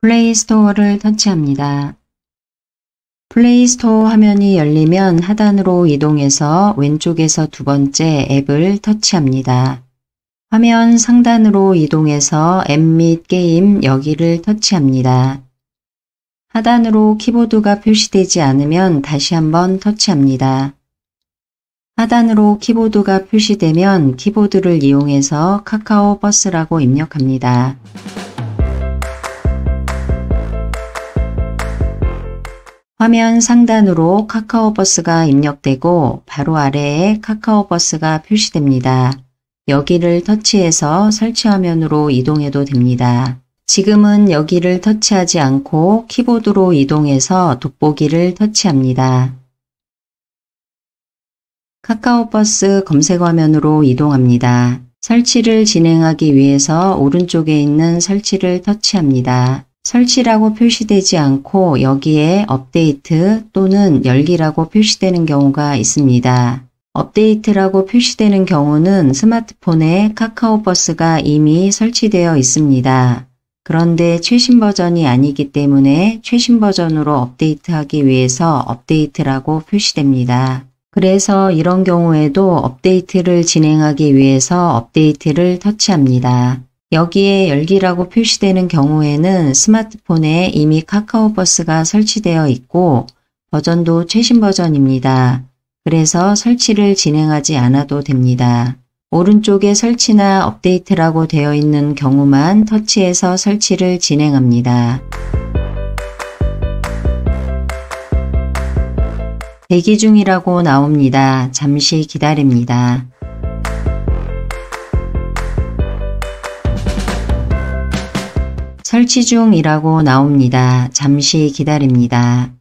플레이스토어를 터치합니다. 플레이스토어 화면이 열리면 하단으로 이동해서 왼쪽에서 두 번째 앱을 터치합니다. 화면 상단으로 이동해서 앱 및 게임 여기를 터치합니다. 하단으로 키보드가 표시되지 않으면 다시 한번 터치합니다. 하단으로 키보드가 표시되면 키보드를 이용해서 카카오 버스라고 입력합니다. 화면 상단으로 카카오 버스가 입력되고 바로 아래에 카카오 버스가 표시됩니다. 여기를 터치해서 설치 화면으로 이동해도 됩니다. 지금은 여기를 터치하지 않고 키보드로 이동해서 돋보기를 터치합니다. 카카오 버스 검색 화면으로 이동합니다. 설치를 진행하기 위해서 오른쪽에 있는 설치를 터치합니다. 설치라고 표시되지 않고 여기에 업데이트 또는 열기라고 표시되는 경우가 있습니다. 업데이트라고 표시되는 경우는 스마트폰에 카카오 버스가 이미 설치되어 있습니다. 그런데 최신 버전이 아니기 때문에 최신 버전으로 업데이트하기 위해서 업데이트라고 표시됩니다. 그래서 이런 경우에도 업데이트를 진행하기 위해서 업데이트를 터치합니다. 여기에 열기라고 표시되는 경우에는 스마트폰에 이미 카카오 버스가 설치되어 있고 버전도 최신 버전입니다. 그래서 설치를 진행하지 않아도 됩니다. 오른쪽에 설치나 업데이트라고 되어 있는 경우만 터치해서 설치를 진행합니다. 대기 중이라고 나옵니다. 잠시 기다립니다. 설치 중이라고 나옵니다. 잠시 기다립니다.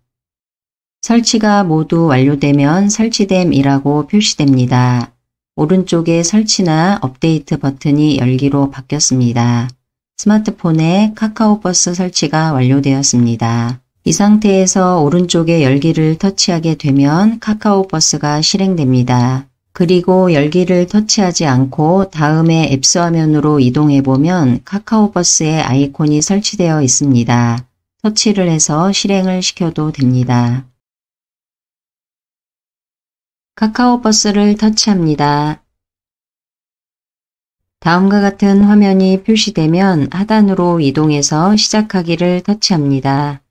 설치가 모두 완료되면 설치됨이라고 표시됩니다. 오른쪽에 설치나 업데이트 버튼이 열기로 바뀌었습니다. 스마트폰에 카카오 버스 설치가 완료되었습니다. 이 상태에서 오른쪽에 열기를 터치하게 되면 카카오 버스가 실행됩니다. 그리고 열기를 터치하지 않고 다음에 앱스 화면으로 이동해 보면 카카오 버스의 아이콘이 설치되어 있습니다. 터치를 해서 실행을 시켜도 됩니다. 카카오 버스를 터치합니다. 다음과 같은 화면이 표시되면 하단으로 이동해서 시작하기를 터치합니다.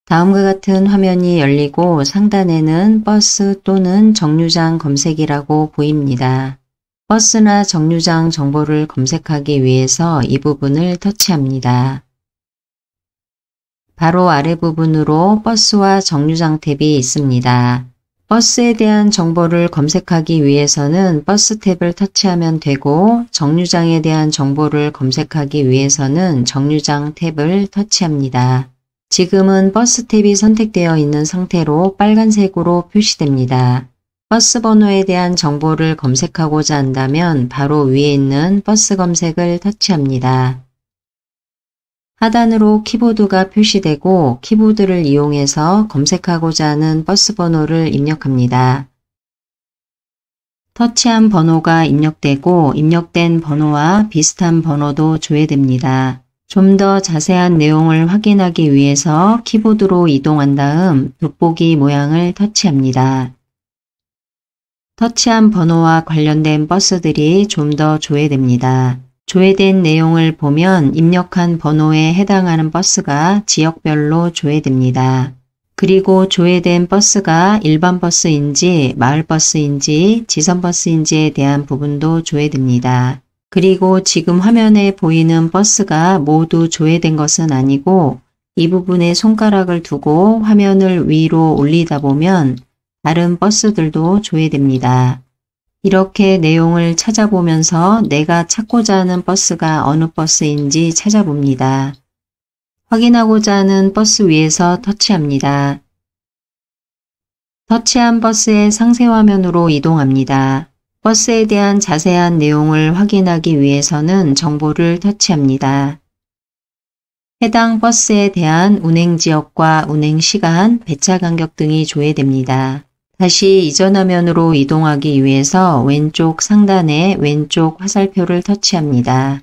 다음과 같은 화면이 열리고 상단에는 버스 또는 정류장 검색이라고 보입니다. 버스나 정류장 정보를 검색하기 위해서 이 부분을 터치합니다. 바로 아래 부분으로 버스와 정류장 탭이 있습니다. 버스에 대한 정보를 검색하기 위해서는 버스 탭을 터치하면 되고 정류장에 대한 정보를 검색하기 위해서는 정류장 탭을 터치합니다. 지금은 버스 탭이 선택되어 있는 상태로 빨간색으로 표시됩니다. 버스 번호에 대한 정보를 검색하고자 한다면 바로 위에 있는 버스 검색을 터치합니다. 하단으로 키보드가 표시되고 키보드를 이용해서 검색하고자 하는 버스 번호를 입력합니다. 터치한 번호가 입력되고 입력된 번호와 비슷한 번호도 조회됩니다. 좀 더 자세한 내용을 확인하기 위해서 키보드로 이동한 다음 돋보기 모양을 터치합니다. 터치한 번호와 관련된 버스들이 좀 더 조회됩니다. 조회된 내용을 보면 입력한 번호에 해당하는 버스가 지역별로 조회됩니다. 그리고 조회된 버스가 일반 버스인지 마을버스인지 지선버스인지에 대한 부분도 조회됩니다. 그리고 지금 화면에 보이는 버스가 모두 조회된 것은 아니고 이 부분에 손가락을 두고 화면을 위로 올리다 보면 다른 버스들도 조회됩니다. 이렇게 내용을 찾아보면서 내가 찾고자 하는 버스가 어느 버스인지 찾아봅니다. 확인하고자 하는 버스 위에서 터치합니다. 터치한 버스의 상세 화면으로 이동합니다. 버스에 대한 자세한 내용을 확인하기 위해서는 정보를 터치합니다. 해당 버스에 대한 운행 지역과 운행 시간, 배차 간격 등이 조회됩니다. 다시 이전 화면으로 이동하기 위해서 왼쪽 상단에 왼쪽 화살표를 터치합니다.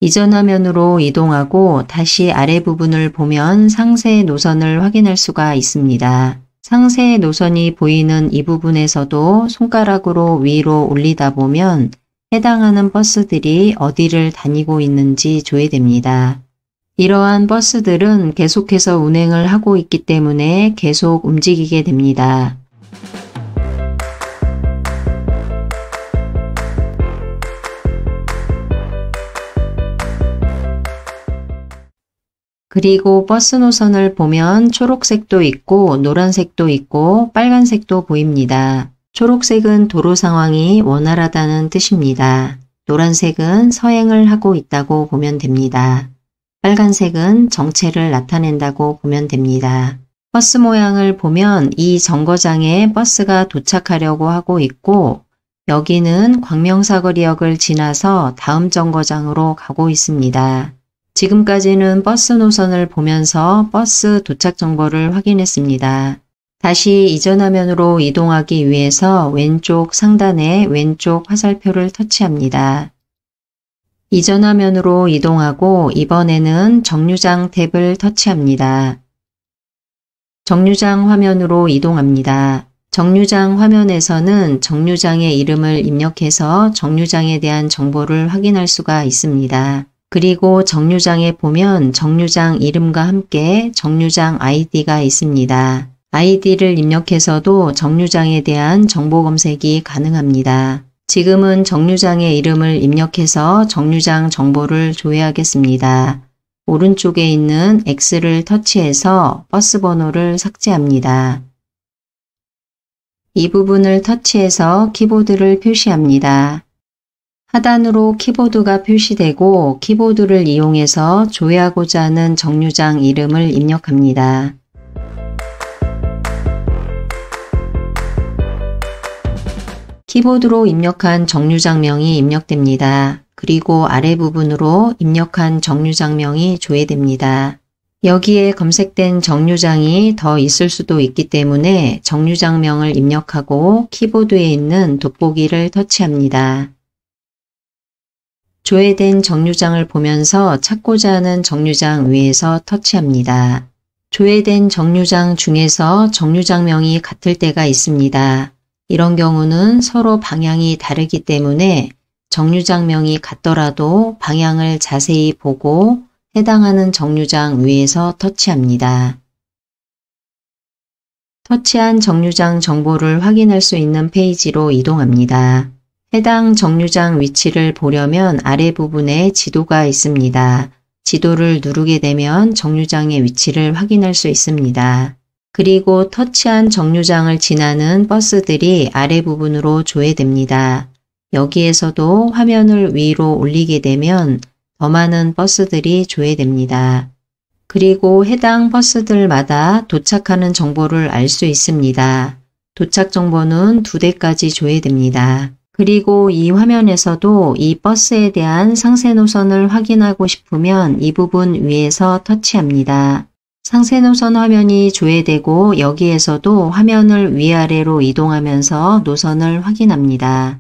이전 화면으로 이동하고 다시 아래 부분을 보면 상세 노선을 확인할 수가 있습니다. 상세 노선이 보이는 이 부분에서도 손가락으로 위로 올리다 보면 해당하는 버스들이 어디를 다니고 있는지 조회됩니다. 이러한 버스들은 계속해서 운행을 하고 있기 때문에 계속 움직이게 됩니다. 그리고 버스 노선을 보면 초록색도 있고 노란색도 있고 빨간색도 보입니다. 초록색은 도로 상황이 원활하다는 뜻입니다. 노란색은 서행을 하고 있다고 보면 됩니다. 빨간색은 정체를 나타낸다고 보면 됩니다. 버스 모양을 보면 이 정거장에 버스가 도착하려고 하고 있고 여기는 광명사거리역을 지나서 다음 정거장으로 가고 있습니다. 지금까지는 버스 노선을 보면서 버스 도착 정보를 확인했습니다. 다시 이전 화면으로 이동하기 위해서 왼쪽 상단에 왼쪽 화살표를 터치합니다. 이전 화면으로 이동하고 이번에는 정류장 탭을 터치합니다. 정류장 화면으로 이동합니다. 정류장 화면에서는 정류장의 이름을 입력해서 정류장에 대한 정보를 확인할 수가 있습니다. 그리고 정류장에 보면 정류장 이름과 함께 정류장 아이디가 있습니다. 아이디를 입력해서도 정류장에 대한 정보 검색이 가능합니다. 지금은 정류장의 이름을 입력해서 정류장 정보를 조회하겠습니다. 오른쪽에 있는 X를 터치해서 버스 번호를 삭제합니다. 이 부분을 터치해서 키보드를 표시합니다. 하단으로 키보드가 표시되고 키보드를 이용해서 조회하고자 하는 정류장 이름을 입력합니다. 키보드로 입력한 정류장명이 입력됩니다. 그리고 아래 부분으로 입력한 정류장명이 조회됩니다. 여기에 검색된 정류장이 더 있을 수도 있기 때문에 정류장명을 입력하고 키보드에 있는 돋보기를 터치합니다. 조회된 정류장을 보면서 찾고자 하는 정류장 위에서 터치합니다. 조회된 정류장 중에서 정류장명이 같을 때가 있습니다. 이런 경우는 서로 방향이 다르기 때문에 정류장명이 같더라도 방향을 자세히 보고 해당하는 정류장 위에서 터치합니다. 터치한 정류장 정보를 확인할 수 있는 페이지로 이동합니다. 해당 정류장 위치를 보려면 아래 부분에 지도가 있습니다. 지도를 누르게 되면 정류장의 위치를 확인할 수 있습니다. 그리고 터치한 정류장을 지나는 버스들이 아래 부분으로 조회됩니다. 여기에서도 화면을 위로 올리게 되면 더 많은 버스들이 조회됩니다. 그리고 해당 버스들마다 도착하는 정보를 알 수 있습니다. 도착 정보는 2대까지 조회됩니다. 그리고 이 화면에서도 이 버스에 대한 상세 노선을 확인하고 싶으면 이 부분 위에서 터치합니다. 상세 노선 화면이 조회되고 여기에서도 화면을 위아래로 이동하면서 노선을 확인합니다.